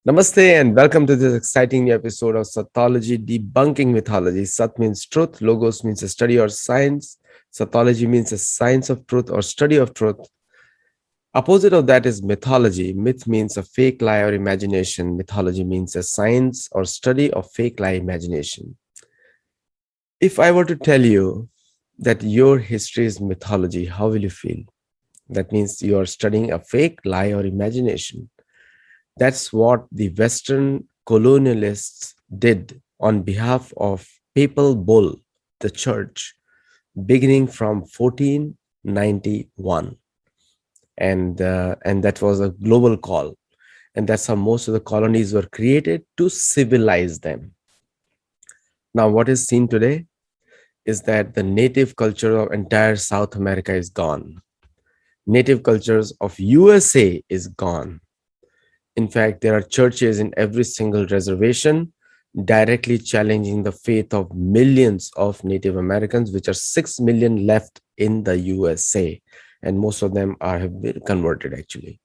Namaste and welcome to this exciting new episode of Sattology, Debunking Mythology. Sat means truth, Logos means a study or science, Sattology means a science of truth or study of truth. Opposite of that is mythology. Myth means a fake lie or imagination. Mythology means a science or study of fake lie imagination. If I were to tell you that your history is mythology, how will you feel? That means you are studying a fake lie or imagination. That's what the Western colonialists did on behalf of Papal Bull, the church, beginning from 1491. And that was a global call. And that's how most of the colonies were created, to civilize them. Now, what is seen today is that the native culture of entire South America is gone. Native cultures of USA is gone. In fact, there are churches in every single reservation directly challenging the faith of millions of Native Americans, which are 6 million left in the USA. And most of them have been converted, actually.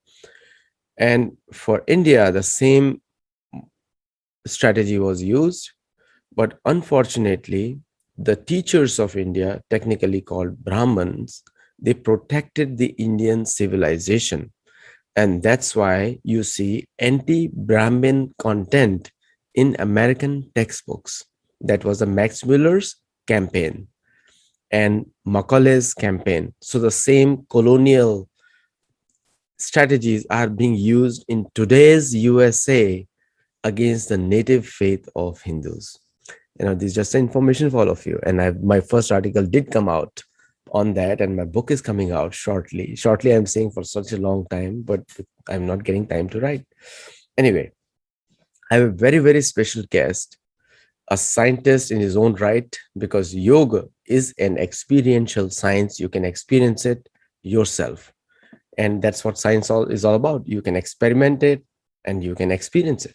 And for India, the same strategy was used. But unfortunately, the teachers of India, technically called Brahmins, they protected the Indian civilization. And that's why you see anti-Brahmin content in American textbooks. That was the Max Muller's campaign and Macaulay's campaign. So the same colonial strategies are being used in today's USA against the native faith of Hindus. This is just information for all of you. And my first article did come out on that, and my book is coming out shortly. I'm saying for such a long time, but I'm not getting time to write. Anyway, I have a very, very special guest, a scientist in his own right, because yoga is an experiential science. You can experience it yourself. And that's what science is all about. You can experiment it and you can experience it.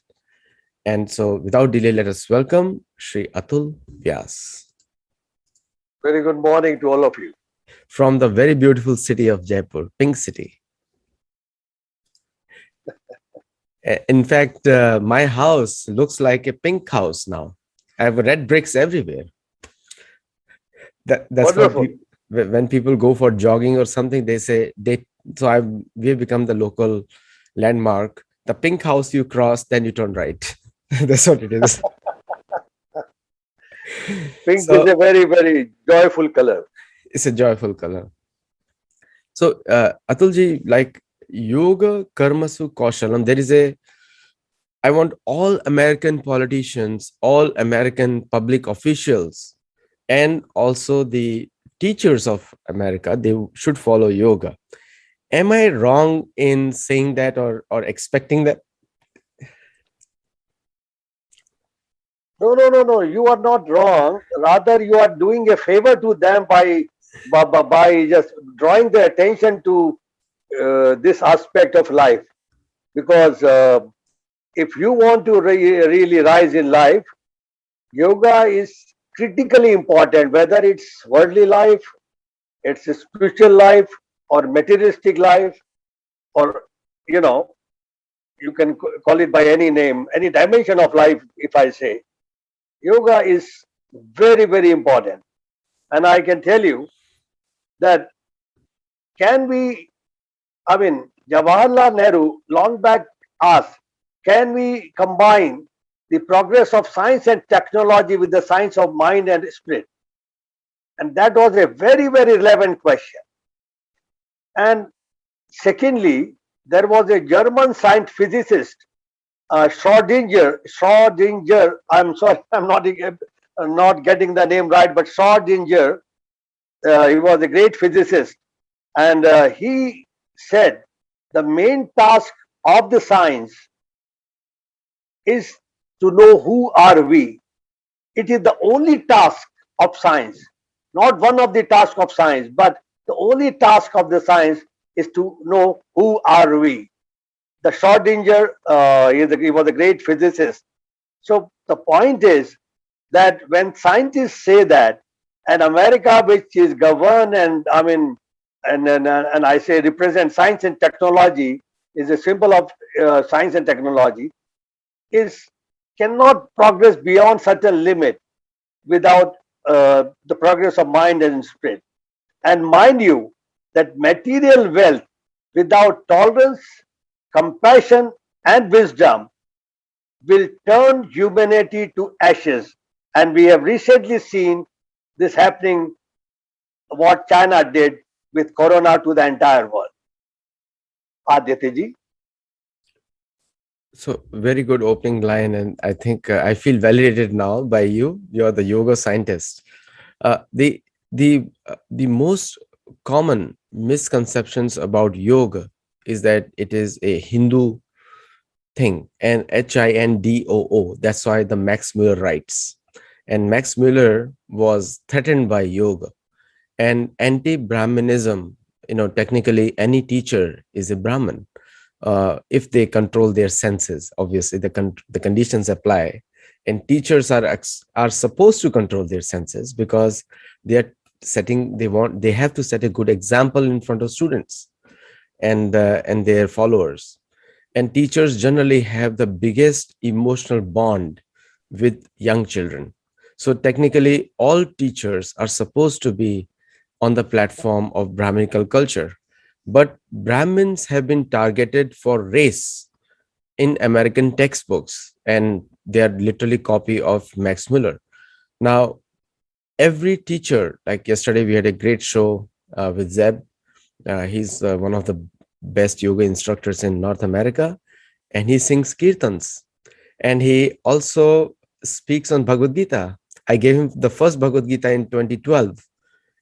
And so without delay, let us welcome Shri Atul Vyas. Very good morning to all of you. From the very beautiful city of Jaipur, Pink City. In fact, my house looks like a pink house now. I have red bricks everywhere. That's Wonderful. what when people go for jogging or something, they say, we've become the local landmark. The pink house you cross, then you turn right. That's what it is. Pink is a very, very joyful color. It's a joyful color. So, Atulji, like yoga karmasu kaushalam, I want all American politicians, all American public officials, and also the teachers of America, they should follow yoga. Am I wrong in saying that or expecting that? No. You are not wrong. Rather, you are doing a favor to them by just drawing their attention to this aspect of life. Because if you want to really rise in life, yoga is critically important, whether it's worldly life, it's a spiritual life, or materialistic life, or you can call it by any name, any dimension of life. If I say yoga is very, very important, and I can tell you that Jawaharlal Nehru long back asked, can we combine the progress of science and technology with the science of mind and spirit? And that was a very, very relevant question. And secondly, there was a German science physicist, Schrodinger. I'm sorry, I'm not getting the name right, but Schrodinger. He was a great physicist, and he said the main task of the science is to know who are we. It is the only task of science, not one of the tasks of science, but the only task of the science is to know who are we. The Schrodinger, he was a great physicist. So the point is that when scientists say that, and America, which is governed and I say represent science and technology, is a symbol of science and technology. is cannot progress beyond certain limit without the progress of mind and spirit. And mind you, that material wealth without tolerance, compassion, and wisdom will turn humanity to ashes. And we have recently seen this happening, what China did with Corona to the entire world. Aditya So very good opening line, and I think I feel validated now by you. You're the yoga scientist. The most common misconceptions about yoga is that it is a Hindu thing, and HINDOO. That's why the Max Muller writes. And Max Muller was threatened by yoga and anti-Brahmanism. Technically, any teacher is a Brahmin if they control their senses. Obviously, the conditions apply, and teachers are supposed to control their senses because they are they have to set a good example in front of students and their followers. And teachers generally have the biggest emotional bond with young children. So technically, all teachers are supposed to be on the platform of Brahminical culture. But Brahmins have been targeted for race in American textbooks, and they are literally copy of Max Muller. Now, every teacher, like yesterday, we had a great show with Zeb. He's one of the best yoga instructors in North America, and he sings kirtans. And he also speaks on Bhagavad Gita. I gave him the first Bhagavad Gita in 2012.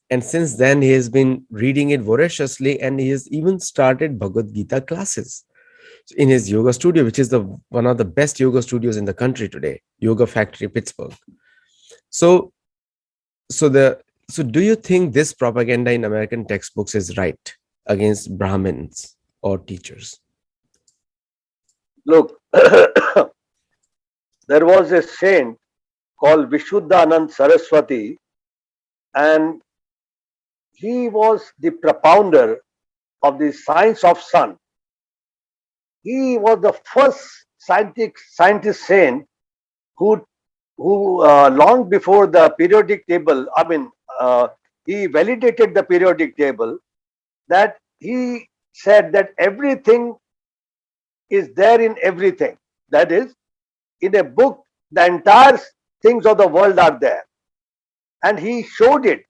And since then, he has been reading it voraciously, and he has even started Bhagavad Gita classes in his yoga studio, which is the one of the best yoga studios in the country today, Yoga Factory, Pittsburgh. So, so the so do you think this propaganda in American textbooks is right against Brahmins or teachers? Look, there was a saint called Vishuddhanand Saraswati, and he was the propounder of the science of sun. He was the first scientist saint who long before the periodic table, he validated the periodic table, that he said that everything is there in everything. That is, in a book, the entire things of the world are there. And he showed it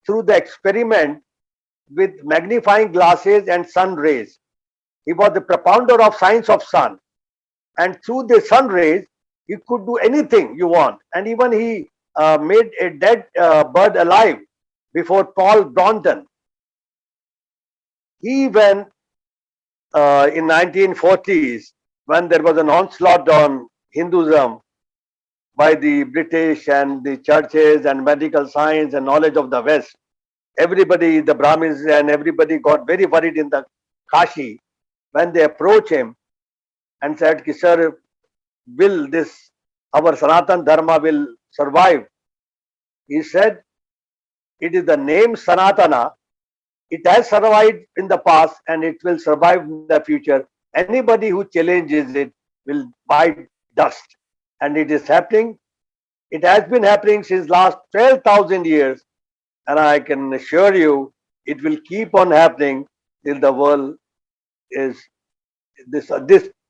through the experiment with magnifying glasses and sun rays. He was the propounder of science of sun. And through the sun rays, you could do anything you want. And even he made a dead bird alive before Paul Bronton. He went in 1940s, when there was an onslaught on Hinduism by the British and the churches and medical science and knowledge of the West. Everybody, the Brahmins and everybody got very worried in the Kashi when they approached him and said, Sir, will this, our Sanatan Dharma will survive? He said, it is the name Sanatana. It has survived in the past and it will survive in the future. Anybody who challenges it will bite dust. And it is happening. It has been happening since last 12,000 years. And I can assure you, it will keep on happening till the world is, this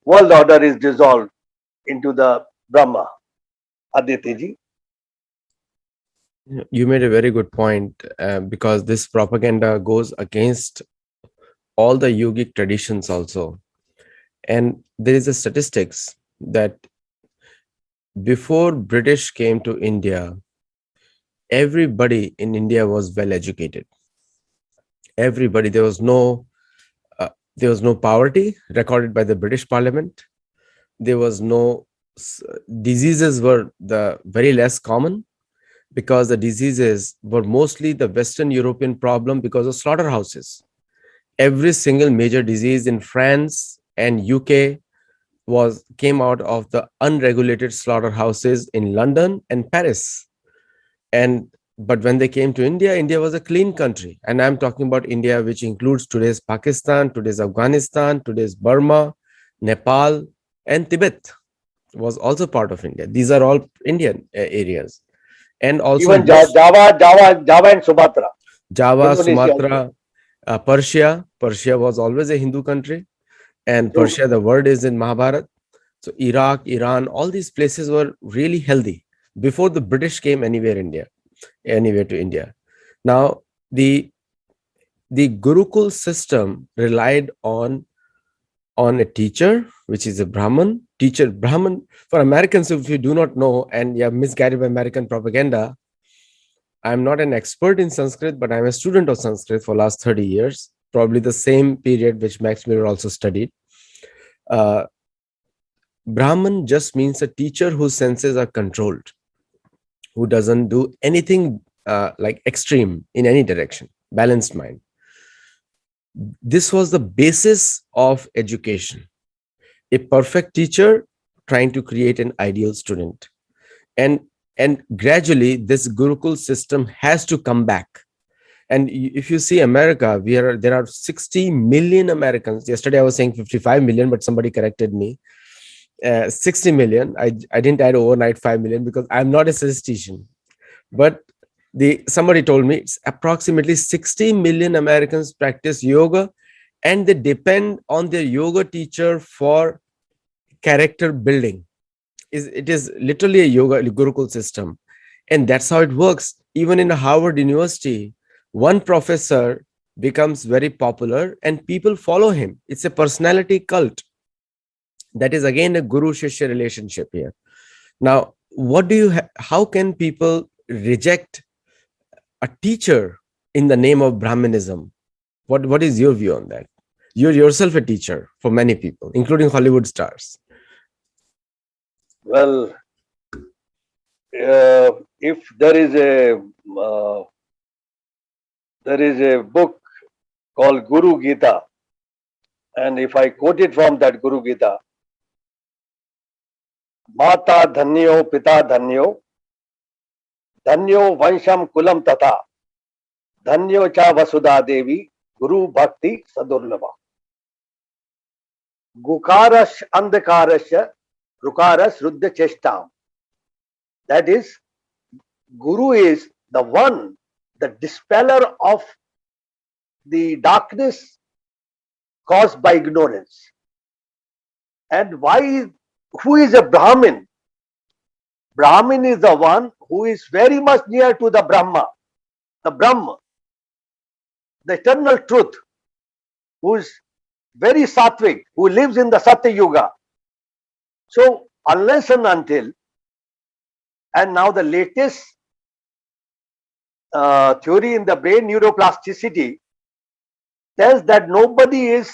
world order is dissolved into the Brahma. Aditya ji. You made a very good point because this propaganda goes against all the yogic traditions also. And there is a statistics that before British came to India, everybody in India was well educated. Everybody, there was no poverty recorded by the British Parliament. There was no diseases were the very less common because the diseases were mostly the Western European problem because of slaughterhouses. Every single major disease in France and UK came out of the unregulated slaughterhouses in London and Paris. And but when they came to India, India was a clean country. And I'm talking about India, which includes today's Pakistan, today's Afghanistan, today's Burma, Nepal, and Tibet. was also part of India. These are all Indian areas. And also Even this Java and Sumatra, Java, Indonesia also. Sumatra, Persia. Persia was always a Hindu country. And True. Persia, the word is in Mahabharat. So Iraq, Iran, all these places were really healthy before the British came anywhere to India. Now, the the Gurukul system relied on a teacher, which is a Brahman teacher. Brahman, for Americans, if you do not know and you are misguided by American propaganda, I'm not an expert in Sanskrit, but I'm a student of Sanskrit for last 30 years, probably the same period which Max Muller also studied. Uh, Brahman just means a teacher whose senses are controlled, who doesn't do anything like extreme in any direction, balanced mind. This was the basis of education. A perfect teacher trying to create an ideal student. And and gradually this Gurukul system has to come back. And if you see America, there are 60 million Americans. Yesterday I was saying 55 million, but somebody corrected me. 60 million. I didn't add overnight 5 million because I'm not a statistician. But somebody told me it's approximately 60 million Americans practice yoga, and they depend on their yoga teacher for character building. It is literally a yoga Gurukul system. And that's how it works. Even in Harvard University, one professor becomes very popular and people follow him. It's a personality cult. That is again a guru shishya relationship here. Now, how can people reject a teacher in the name of Brahmanism? What is your view on that? You're yourself a teacher for many people, including Hollywood stars. Well, if uh, there is a book called Guru Gita, and if I quote it from that Guru Gita, Mata Dhanyo Pita Dhanyo Dhanyo Vansham Kulam Tata Dhanyo Cha Vasudha Devi Guru Bhakti Sadurlava Gukarash Andhakarasya Rukaras Ruddha Cheshtam. That is, Guru is the one, the dispeller of the darkness caused by ignorance. And who is a Brahmin? Brahmin is the one who is very much near to the Brahma, the Brahma, the eternal truth, who is very sattvic, who lives in the Satya Yuga. So, unless and until, and now the latest theory in the brain, neuroplasticity, tells that nobody is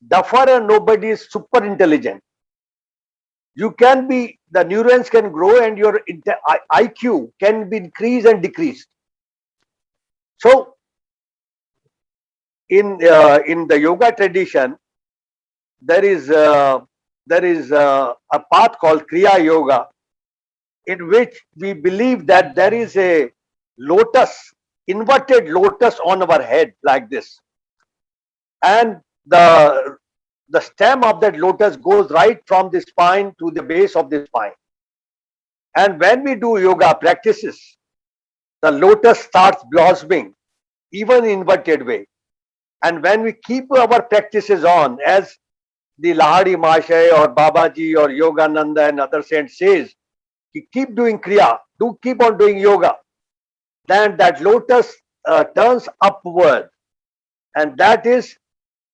duffer and nobody is super intelligent. You can be, the neurons can grow and your IQ can be increased and decreased. So, in the yoga tradition, there is a path called Kriya Yoga, in which we believe that there is a lotus, inverted lotus on our head like this, and the stem of that lotus goes right from the spine to the base of the spine. And when we do yoga practices, the lotus starts blossoming, even in inverted way. And when we keep our practices on, as the Lahari Mashay or Babaji or Yogananda and other saints says, keep doing Kriya, keep on doing yoga, then that lotus turns upward, and that is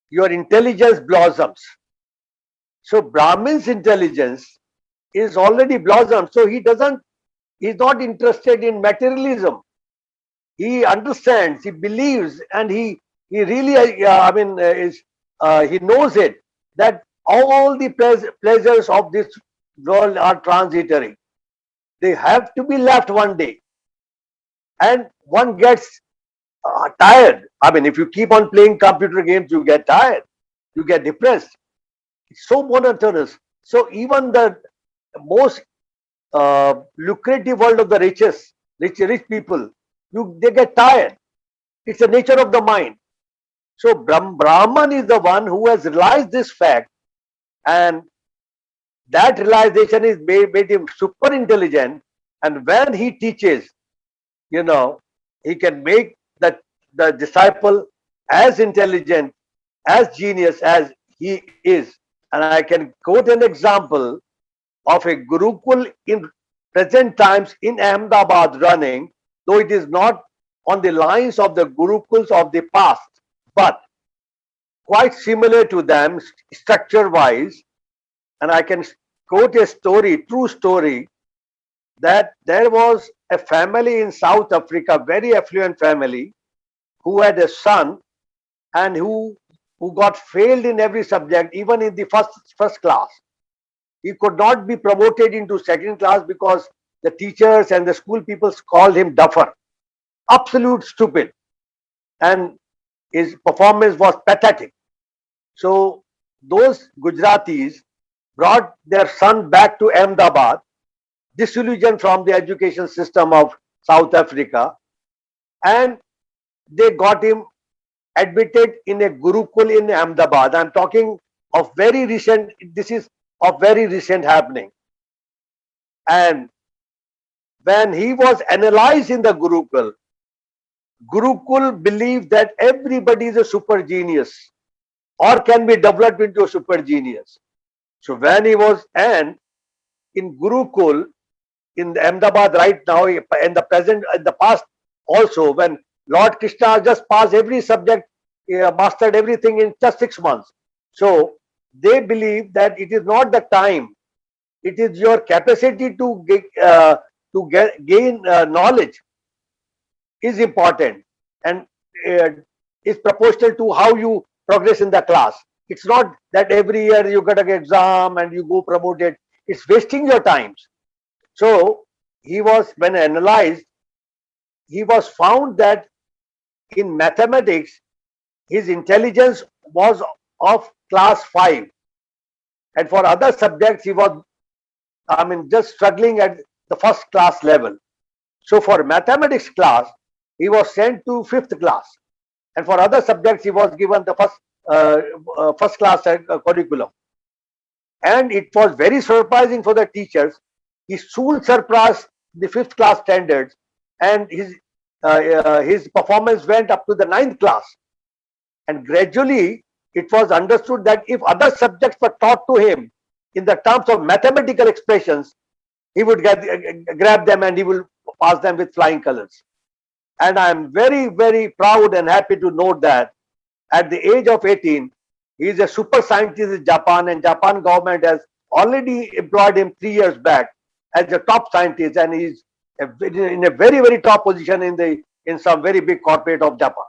your intelligence blossoms. So Brahmin's intelligence is already blossomed. So he's not interested in materialism. He understands, he believes, and he really, he knows it, that all the pleasures of this world are transitory. They have to be left one day. And one gets tired. I mean, if you keep on playing computer games, you get tired, you get depressed. It's so monotonous. So even the most lucrative world of the rich people, they get tired. It's the nature of the mind. So Brahman is the one who has realized this fact, and That realization is made him super intelligent. And when he teaches, you know, he can make the disciple as intelligent, as genius as he is. And I can quote an example of a Gurukul in present times in Ahmedabad running, though it is not on the lines of the Gurukuls of the past, but quite similar to them structure wise. And I can quote a story, true story, that there was a family in South Africa, very affluent family, who had a son and who got failed in every subject, even in the first class. He could not be promoted into second class because the teachers and the school people called him duffer, absolute stupid, and his performance was pathetic. So those Gujaratis brought their son back to Ahmedabad, disillusioned from the education system of South Africa, and they got him admitted in a Gurukul in Ahmedabad. I'm talking of very recent, this is of very recent happening. And when he was analyzed in the Gurukul, Gurukul believed that everybody is a super genius or can be developed into a super genius. So when he was, and in Gurukul, in the Ahmedabad right now, in the present, in the past also, when Lord Krishna just passed every subject, mastered everything in just 6 months. So they believe that it is not the time, it is your capacity to gain knowledge is important, and uh, is proportional to how you progress in the class. It's not that every year you get an exam and you go promoted. It's wasting your times. So he was, when analyzed, he was found that in mathematics his intelligence was of class 5, and for other subjects he was, I mean, just struggling at the first class level. So for mathematics class he was sent to fifth class, and for other subjects he was given the uh, first class curriculum. And it was very surprising for the teachers. He soon surpassed the fifth class standards, and his performance went up to the ninth class. And gradually, it was understood that if other subjects were taught to him in the terms of mathematical expressions, he would grab them and he will pass them with flying colors. And I am very, very proud and happy to note that at the age of 18, he is a super scientist in Japan, and Japan government has already employed him 3 years back as a top scientist, and he's in a very, very top position in some very big corporate of Japan.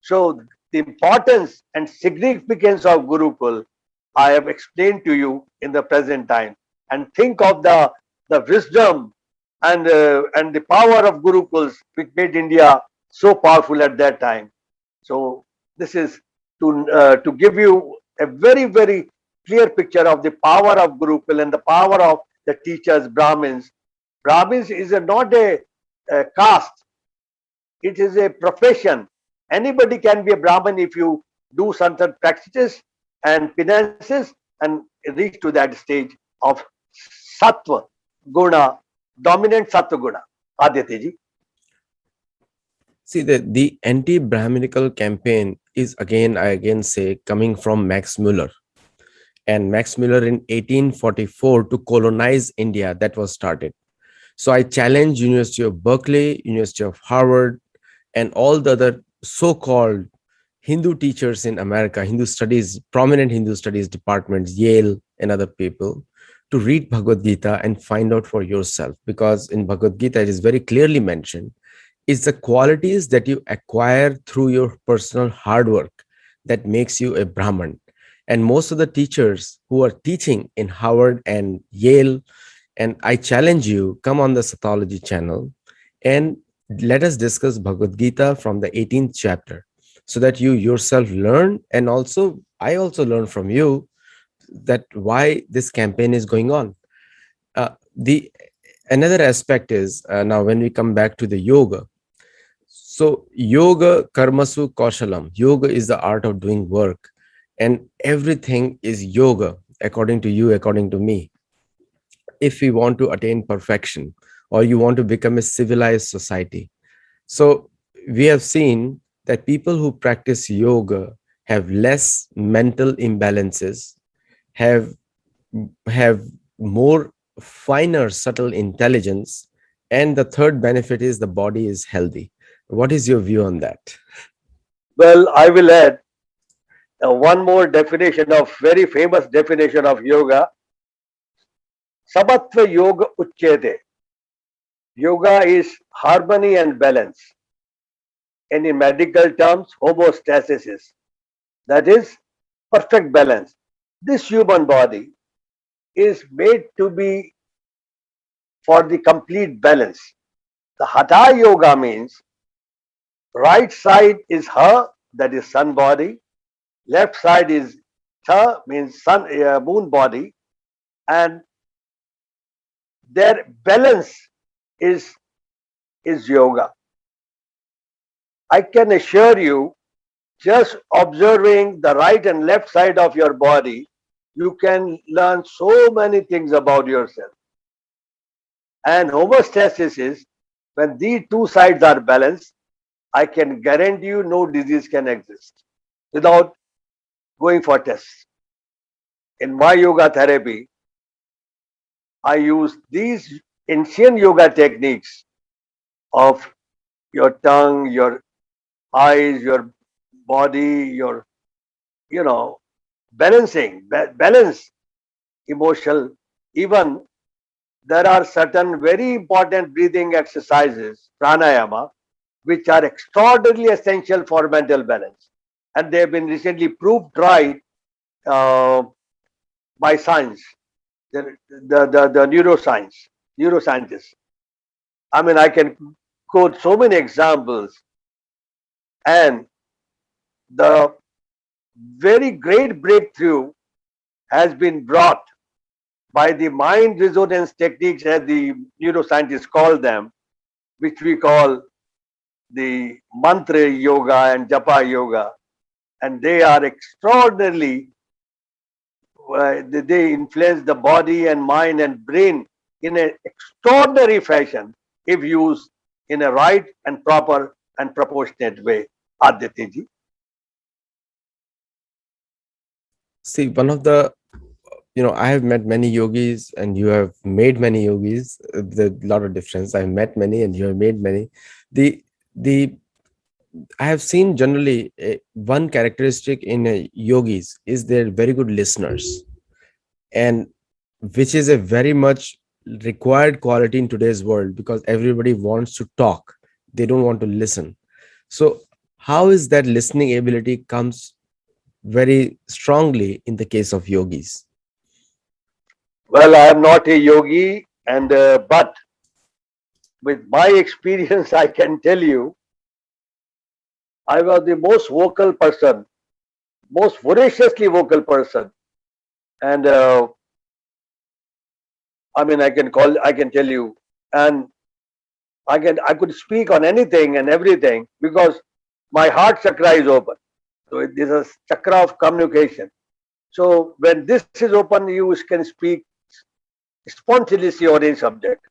So the importance and significance of Gurukul, I have explained to you in the present time. And think of the wisdom and the power of Gurukuls, which made India so powerful at that time. So this is to give you a very, very clear picture of the power of Gurukul and the power of the teachers, Brahmins. Brahmins is not a caste; it is a profession. Anybody can be a Brahmin if you do certain practices and penances and reach to that stage of Sattva Guna, dominant Sattva Guna. Aditya See, the anti-Brahminical campaign is again, I again say, coming from Max Muller. And Max Muller in 1844 to colonize India, that was started. So I challenge University of Berkeley, University of Harvard, and all the other so-called Hindu teachers in America, Hindu studies, prominent Hindu studies departments, Yale and other people, to read Bhagavad Gita and find out for yourself. Because in Bhagavad Gita, it is very clearly mentioned, it's the qualities that you acquire through your personal hard work that makes you a Brahman. And most of the teachers who are teaching in Harvard and Yale, and I challenge you, come on the Sattology channel and let us discuss Bhagavad Gita from the 18th chapter so that you yourself learn. And also, I also learn from you that why this campaign is going on. The another aspect is now when we come back to the yoga. So yoga karmasu kaushalam. Yoga is the art of doing work, and everything is yoga. according to you, according to me, if we want to attain perfection or you want to become a civilized society. So we have seen that people who practice yoga have less mental imbalances, have have more finer subtle intelligence, and the third benefit is the body is healthy. What is your view on that? Well, I will add one more definition of very famous definition of yoga. Samatva yoga uchyate. Yoga is harmony and balance, and in medical terms, homeostasis. That is perfect balance. This human body is made to be for the complete balance. The Hatha Yoga means right side is Ha, that is sun body, left side is Tha, means sun moon body, and their balance is yoga. I can assure you, just observing the right and left side of your body, you can learn so many things about yourself. And homeostasis is when these two sides are balanced, I can guarantee you no disease can exist without going for tests. In my yoga therapy, I use these ancient yoga techniques of your tongue, your eyes, your body, your, you know, balancing, balance emotional. Even there are certain very important breathing exercises, pranayama, which are extraordinarily essential for mental balance. And they have been recently proved right uh, by science, the neuroscience, neuroscientists. I mean, I can quote so many examples, and the very great breakthrough has been brought by the mind resonance techniques, as the neuroscientists call them, which we call the mantra yoga and japa yoga, and they are extraordinarily, they influence the body and mind and brain in an extraordinary fashion if used in a right and proper and proportionate way. Aditya. See, one of the, I have met many yogis and you have made many yogis. There's a lot of difference. I've met many and you have made many. The I have seen generally one characteristic in yogis is they're very good listeners, and which is a very much required quality in today's world because everybody wants to talk, they don't want to listen. So how is that listening ability comes very strongly in the case of yogis? Well, I am not a yogi, and but with my experience, I can tell you, I was the most vocal person, most voraciously vocal person, and I mean, I can tell you, and I could speak on anything and everything because my heart chakra is open. So it is a chakra of communication. So when this is open, you can speak spontaneously on any subject.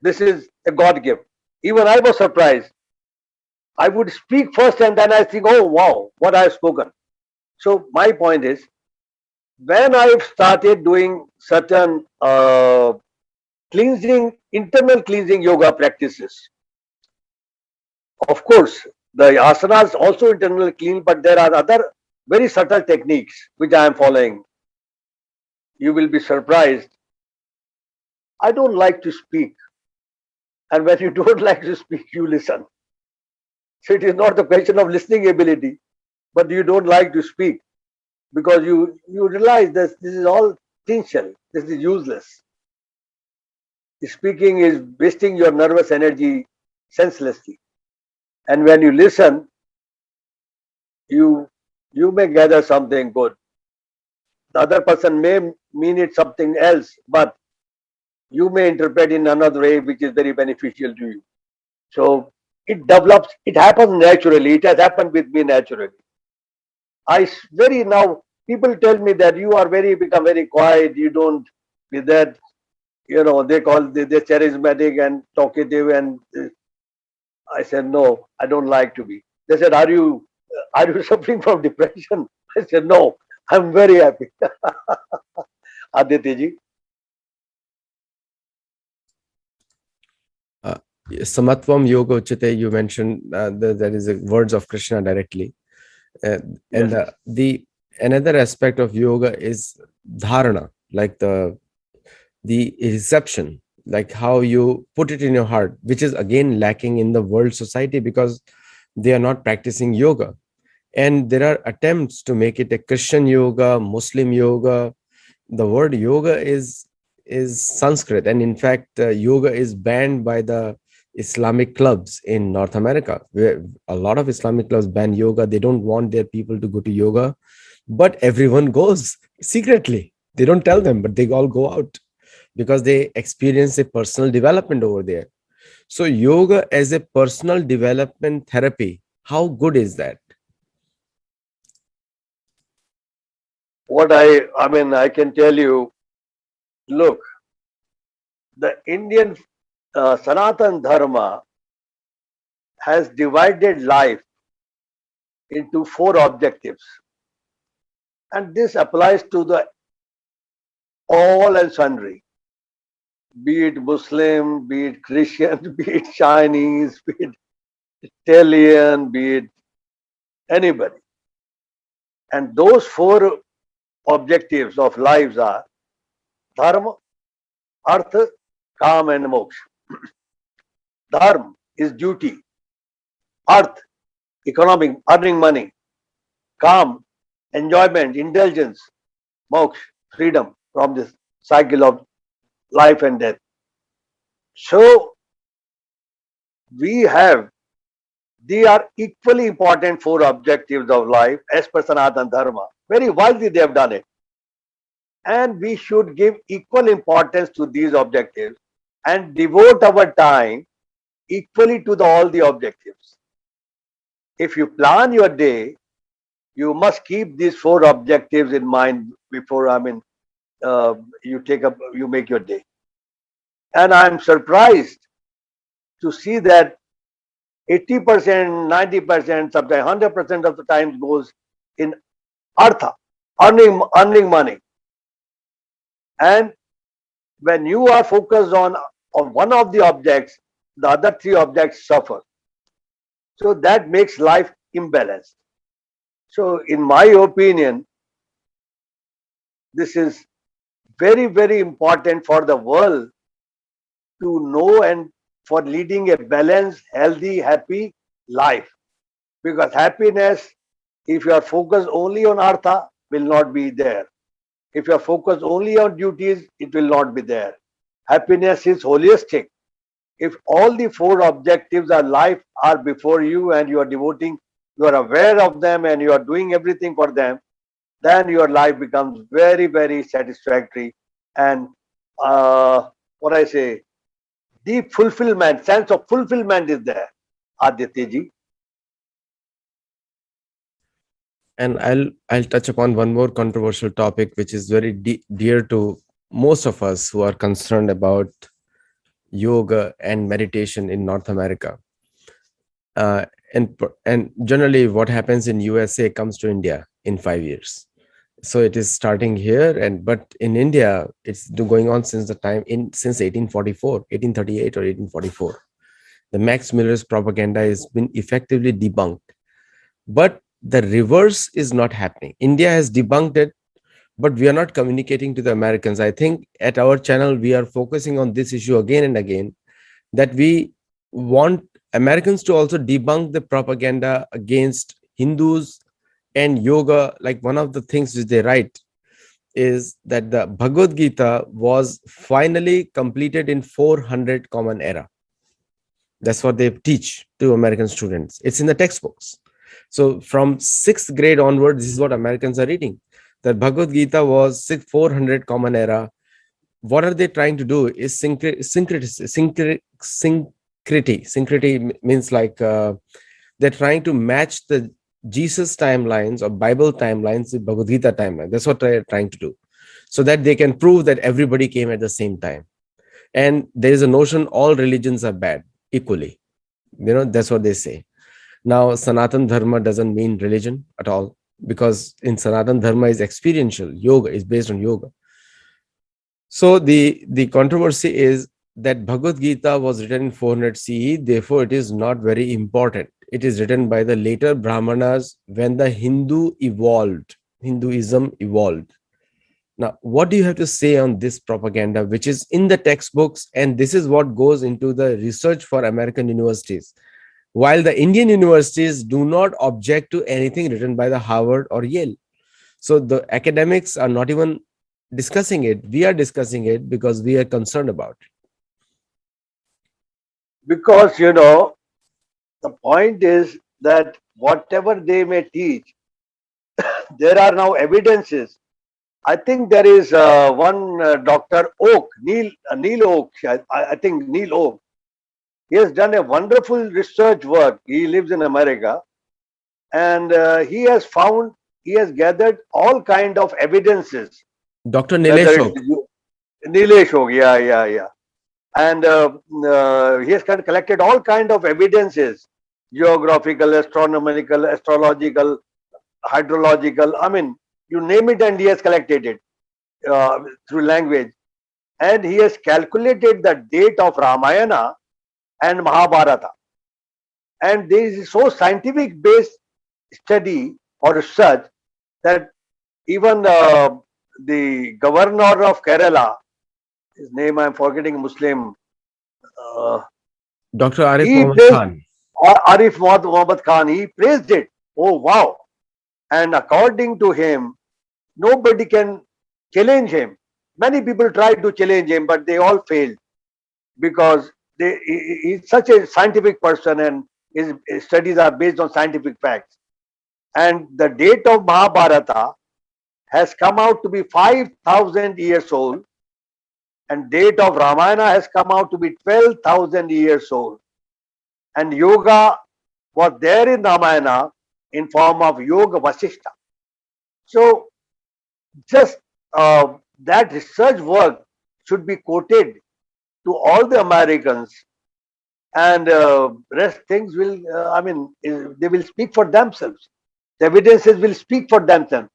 This is a God gift. Even I was surprised. I would speak first and then I think, oh wow, what I have spoken. So my point is, when I've started doing certain cleansing, internal cleansing yoga practices, of course, the asanas also internally clean, but there are other very subtle techniques which I am following. You will be surprised. I don't like to speak. And when you don't like to speak, you listen. So it is not the question of listening ability, but you don't like to speak because you realize that this is all essential. This is useless. Speaking is wasting your nervous energy senselessly. And when you listen, you you may gather something good. The other person may mean it something else, but you may interpret in another way which is very beneficial to you. So it develops, it happens naturally. It has happened with me naturally. Very now People tell me that you are become very quiet. You don't be that, they call they charismatic and talkative. And I said, no, I don't like to be. They said, are you suffering from depression? I said, no, I'm very happy. Aditya ji. uh, Samatvam yoga uchite, you mentioned there is a words of Krishna directly. uh, and Yes. the another aspect of yoga is dharana, like the reception, like how you put it in your heart, which is again lacking in the world society because they are not practicing yoga. And there are attempts to make it a Christian yoga, Muslim yoga. The word yoga is Sanskrit, and in fact, yoga is banned by the Islamic clubs in North America. Where a lot of Islamic clubs ban yoga. They don't want their people to go to yoga, but everyone goes secretly. They don't tell them, but they all go out because they experience a personal development over there. So, yoga as a personal development therapy, how good is that? What I can tell you, look, the Indian Sanatan Dharma has divided life into four objectives. And this applies to the all and sundry, be it Muslim, be it Christian, be it Chinese, be it Italian, be it anybody. And those four objectives of lives are dharma, artha, kam, and moksha. Dharma is duty, arth, economic, earning money, kam, enjoyment, indulgence, moksha, freedom from this cycle of life and death. So we have, they are equally important four objectives of life as per Sanatana Dharma. Very wisely they have done it. And we should give equal importance to these objectives and devote our time equally to all the objectives. If you plan your day, you must keep these four objectives in mind before you make your day. And I'm surprised to see that 80%, 90%, sometimes 100% of the time goes in artha, earning money. And when you are focused on one of the objects, the other three objects suffer. So that makes life imbalanced. So in my opinion, this is very, very important for the world to know and for leading a balanced, healthy, happy life. Because happiness, if you are focused only on artha, will not be there. If you are focused only on duties, it will not be there. Happiness is holistic. If all the four objectives of life are before you and you are devoting, you are aware of them and you are doing everything for them, then your life becomes very, very satisfactory. And what I say, deep fulfillment, sense of fulfillment is there, Aditya ji. And I'll touch upon one more controversial topic, which is very dear to most of us who are concerned about yoga and meditation in North America. Uh, and generally, what happens in USA comes to India in 5 years. So it is starting here, but in India, it's going on since since 1844, 1838 or 1844. The Max Miller's propaganda has been effectively debunked, but the reverse is not happening. India has debunked it, but we are not communicating to the Americans. I think at our channel we are focusing on this issue again and again, that we want Americans to also debunk the propaganda against Hindus and yoga. Like, one of the things which they write is that the Bhagavad Gita was finally completed in 400 Common Era. That's what they teach to American students. It's in the textbooks. So from sixth grade onward, this is what Americans are reading. The Bhagavad Gita was 400 Common Era. What are they trying to do is syncretism. Syncrety means like they're trying to match the Jesus timelines or Bible timelines with Bhagavad Gita timeline. That's what they're trying to do, so that they can prove that everybody came at the same time. And there is a notion all religions are bad equally. That's what they say. Now, Sanatan Dharma doesn't mean religion at all, because in Sanatan Dharma is experiential. Yoga is based on yoga. So the controversy is that Bhagavad Gita was written in 400 CE, therefore it is not very important. It is written by the later Brahmanas when the Hinduism evolved. Now, what do you have to say on this propaganda, which is in the textbooks, and this is what goes into the research for American universities, while the Indian universities do not object to anything written by the Harvard or Yale? So the academics are not even discussing it. We are discussing it because we are concerned about it. Because, the point is that whatever they may teach, there are now evidences. I think there is one Dr. Oak, Neil Oak, I think Neil Oak. He has done a wonderful research work. He lives in America, and he has gathered all kind of evidences, Dr. whether Nilesh it Oak. is Nilesh Oak, yeah. And he has collected all kind of evidences, geographical, astronomical, astrological, hydrological. I mean, you name it, and he has collected it through language. And he has calculated the date of Ramayana and Mahabharata. And there is so scientific based study or research that even the governor of Kerala, his name I'm forgetting, Muslim, uh, Dr. Arif he Mohammed praised Khan. Arif Muhammad Khan. He praised it. Oh wow! And according to him, nobody can challenge him. Many people tried to challenge him, but they all failed because he's such a scientific person, and his studies are based on scientific facts. And the date of Mahabharata has come out to be 5,000 years old, and date of Ramayana has come out to be 12,000 years old. And yoga was there in Ramayana in form of Yoga Vasishta. So just that research work should be quoted to all the Americans, and rest things will, they will speak for themselves. The evidences will speak for themselves.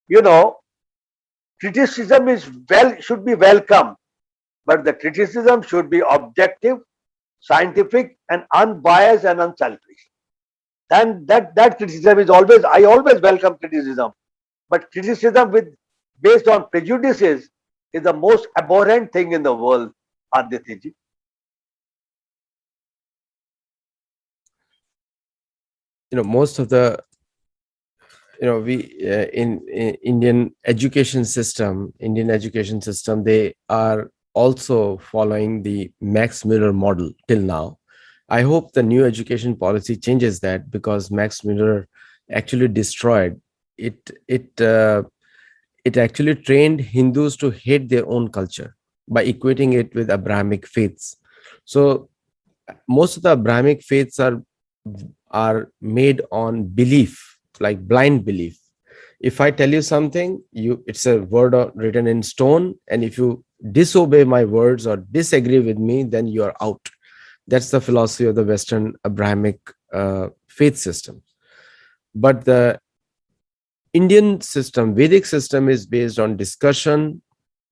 You know, criticism should be welcome, but the criticism should be objective, scientific, and unbiased and unselfish. And that criticism is always, I always welcome criticism, but criticism with based on prejudices is the most abhorrent thing in the world, Aditya. Most of the we in Indian education system, they are also following the Max Muller model till now. I hope the new education policy changes that, because Max Muller actually destroyed it. It actually trained Hindus to hate their own culture by equating it with Abrahamic faiths. So most of the Abrahamic faiths are made on belief, like blind belief. If I tell you something, it's a word written in stone, and if you disobey my words or disagree with me, then you are out. That's the philosophy of the Western Abrahamic faith system. But the Indian system, Vedic system, is based on discussion,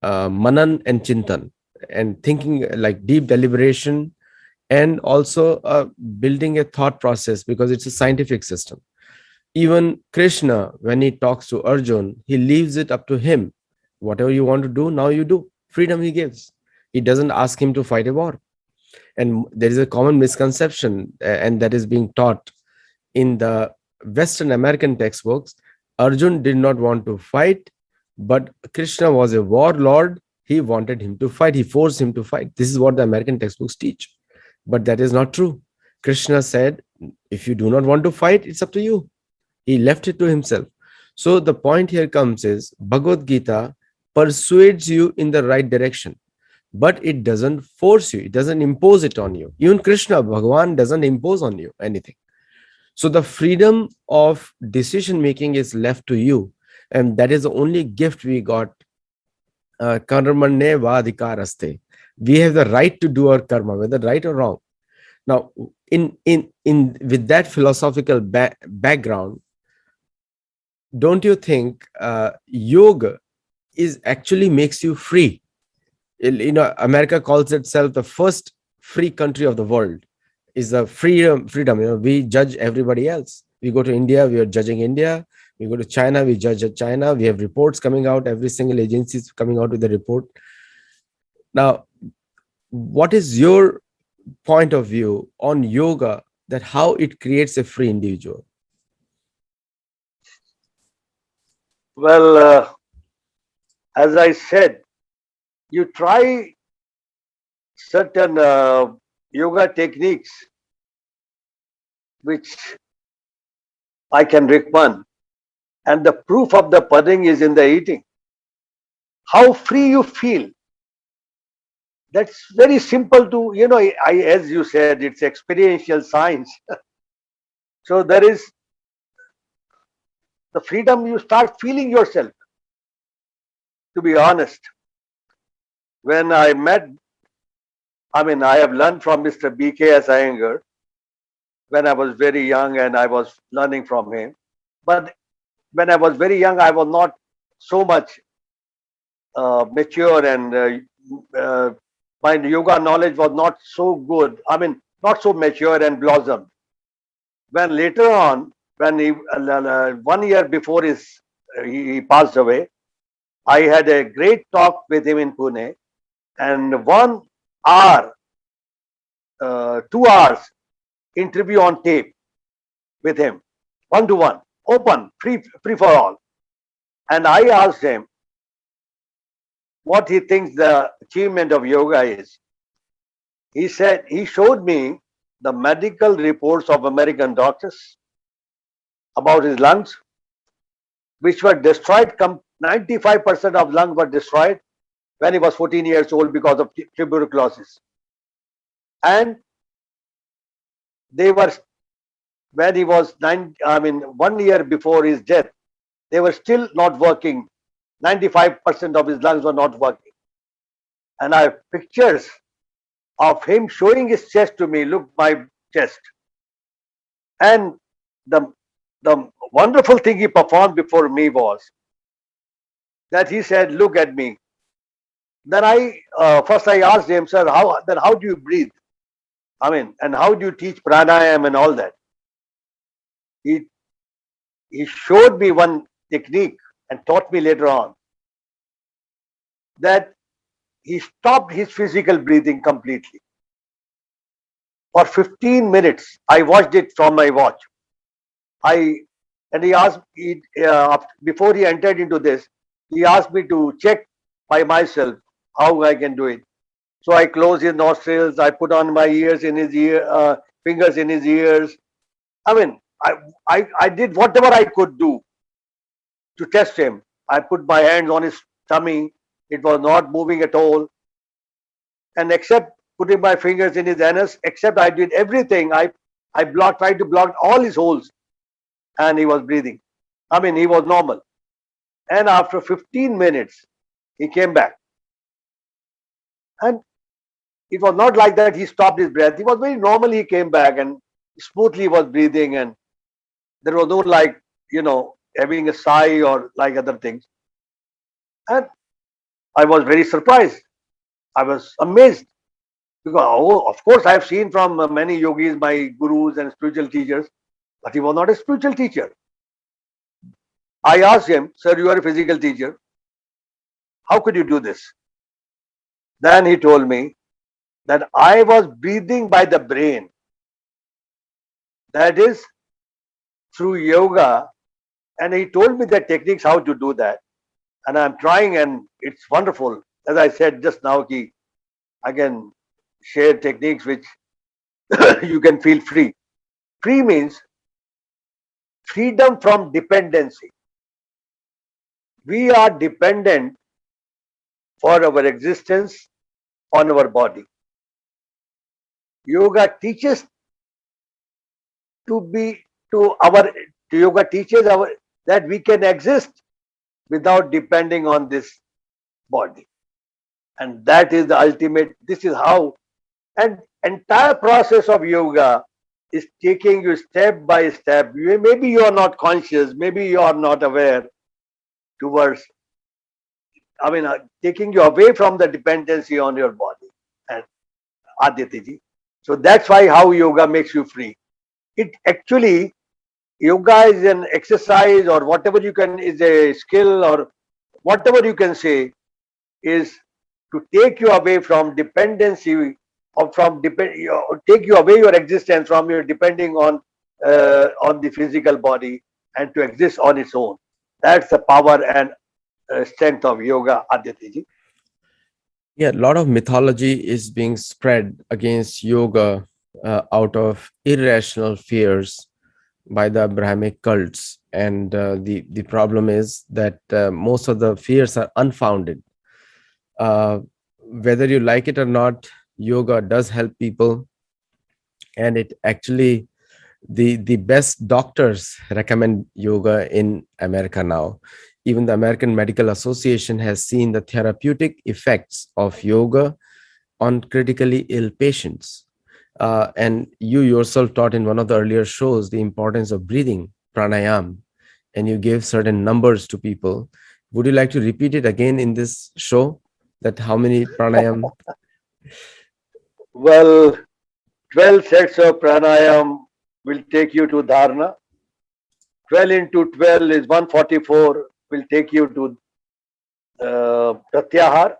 manan and chintan, and thinking, like deep deliberation, and also building a thought process, because it's a scientific system. Even Krishna, when he talks to Arjun, he leaves it up to him. Whatever you want to do, now you do. Freedom he gives. He doesn't ask him to fight a war. And there is a common misconception, and that is being taught in the Western American textbooks. Arjun did not want to fight, but Krishna was a warlord. He wanted him to fight. He forced him to fight. This is what the American textbooks teach. But that is not true. Krishna said, if you do not want to fight, it's up to you. He left it to himself. So the point here comes is Bhagavad Gita persuades you in the right direction, but it doesn't force you. It doesn't impose it on you. Even Krishna, Bhagavan, doesn't impose on you anything. So the freedom of decision making is left to you, and that is the only gift we got. Karmanye vadhikaraste. We have the right to do our karma, whether right or wrong. Now, in with that philosophical background, don't you think yoga is actually makes you free? America calls itself the first free country of the world. Is the freedom. We judge everybody else. We go to India, we are judging India. We go to China, we judge China. We have reports coming out. Every single agency is coming out with a report. Now, what is your point of view on yoga, that how it creates a free individual? Well, as I said, you try certain yoga techniques which I can recommend, and the proof of the pudding is in the eating. How free you feel. That's very simple to, as you said, it's experiential science. So there is the freedom, you start feeling yourself. To be honest, when I have learned from Mr. BKS Iyengar when I was very young and I was learning from him. But when I was very young, I was not so much mature, and my yoga knowledge was not so good. Not so mature and blossomed. When later on, when 1 year before he passed away, I had a great talk with him in Pune, and 1 hour, 2 hours interview on tape with him, one to one, open, free for all. And I asked him what he thinks the achievement of yoga is. He said he showed me the medical reports of American doctors about his lungs, which were destroyed. 95% of lungs were destroyed when he was 14 years old because of tuberculosis. And they were, when he was 1 year before his death, they were still not working. 95% of his lungs were not working. And I have pictures of him showing his chest to me. Look, my chest. And the the wonderful thing he performed before me was that he said, "Look at me." Then I asked him, "Sir, how do you breathe? And how do you teach pranayam and all that?" He he showed me one technique and taught me later on that he stopped his physical breathing completely for 15 minutes. I watched it from my watch. I and he asked before he entered into this, he asked me to check by myself how I can do it. So I closed his nostrils. I put on my fingers in his ears. I mean, I did whatever I could do to test him. I put my hands on his tummy. It was not moving at all. And except putting my fingers in his anus, except I did everything. Tried to block all his holes, and he was breathing. He was normal. And after 15 minutes, he came back. And it was not like that he stopped his breath. He was very normal. He came back and smoothly was breathing, and there was no having a sigh or like other things. And I was very surprised. I was amazed because, of course, I have seen from many yogis, my gurus and spiritual teachers, but he was not a spiritual teacher. I asked him, "Sir, you are a physical teacher. How could you do this?" Then he told me that I was breathing by the brain. That is through yoga. And he told me the techniques how to do that. And I'm trying, and it's wonderful. As I said just now, I can share techniques which you can feel free. Free means freedom from dependency. We are dependent for our existence on our body. Yoga teaches to to our to yoga teaches our that we can exist without depending on this body, and that is the ultimate. This is how, and entire process of yoga is taking you step by step. Maybe you are not conscious, maybe you are not aware towards, taking you away from the dependency on your body. And Aditya, so that's why how yoga makes you free. It actually, yoga is an exercise or whatever you can, is a skill or whatever you can say, is to take you away from dependency, or take you away your existence from your depending on the physical body, and to exist on its own. That's the power and strength of yoga, Aditya. Yeah, a lot of mythology is being spread against yoga out of irrational fears by the Abrahamic cults. And the problem is that most of the fears are unfounded. Whether you like it or not, yoga does help people, and it actually, the best doctors recommend yoga in America now. Even the American Medical Association has seen the therapeutic effects of yoga on critically ill patients. And you yourself taught in one of the earlier shows the importance of breathing, pranayam, and you gave certain numbers to people. Would you like to repeat it again in this show? That how many pranayam? Well, 12 sets of pranayam will take you to dharana. 12 into 12 is 144, will take you to pratyahar.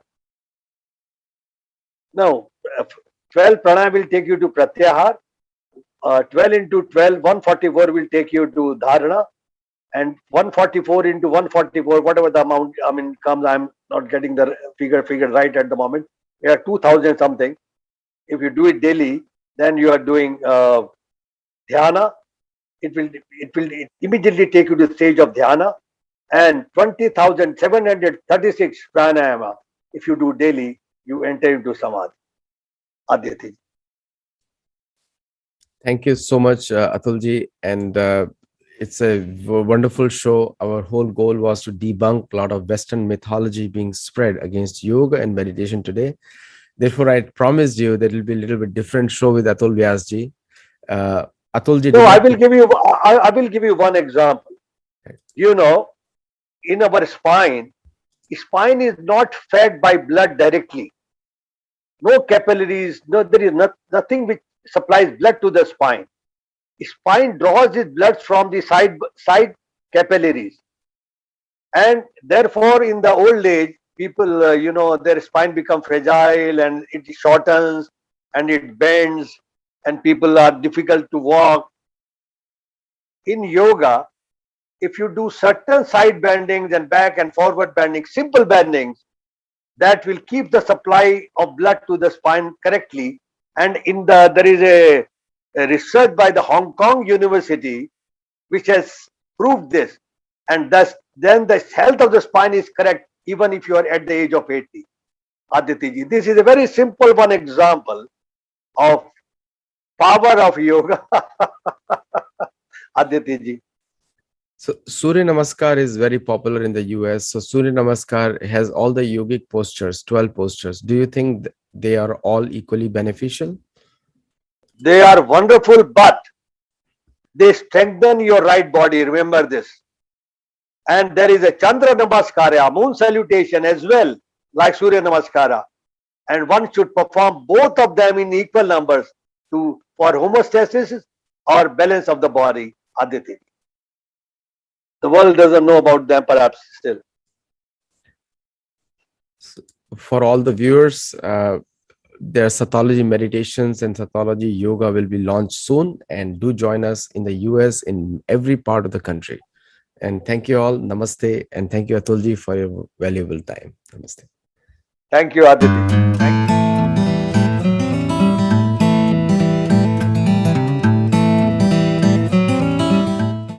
No, 12 pranayam will take you to pratyahar. 12 into 12, 144 will take you to dharana. And 144 into 144, whatever the amount, comes, I'm not getting the figure right at the moment. Yeah, 2000 something. If you do it daily, then you are doing dhyana. It will immediately take you to the stage of dhyana. And 20,736 pranayama, if you do daily, you enter into samadhi. Aditya. Thank you so much, Atulji. And it's a wonderful show. Our whole goal was to debunk a lot of Western mythology being spread against yoga and meditation today. Therefore, I promised you that it will be a little bit different show with Atul Vyas ji. Atulji No, did I not. will give you. I will give you one example. You know, in our spine is not fed by blood directly. No capillaries. No, there is nothing which supplies blood to the spine. Spine draws its blood from the side capillaries, and therefore, in the old age, people, their spine become fragile and it shortens and it bends, and people are difficult to walk. In yoga, if you do certain side bendings and back and forward bendings, simple bendings, that will keep the supply of blood to the spine correctly. And there is a research by the Hong Kong University which has proved this, and thus then the health of the spine is correct even if you are at the age of 80. Aditya ji, this is a very simple one example of power of yoga. Aditya ji. So Surya Namaskar is very popular in the US. So Surya Namaskar has all the yogic postures, 12 postures. Do you think they are all equally beneficial? They are wonderful, but they strengthen your right body. Remember this. And there is a Chandra Namaskara, moon salutation as well, like Surya Namaskara. And one should perform both of them in equal numbers for homeostasis or balance of the body. Aditya. The world doesn't know about them perhaps still. For all the viewers, their Sattology meditations and Sattology yoga will be launched soon, and do join us in the US, in every part of the country. And thank you all. Namaste. And thank you, Atulji, for your valuable time. Namaste. Thank you, Aditya. Thank you.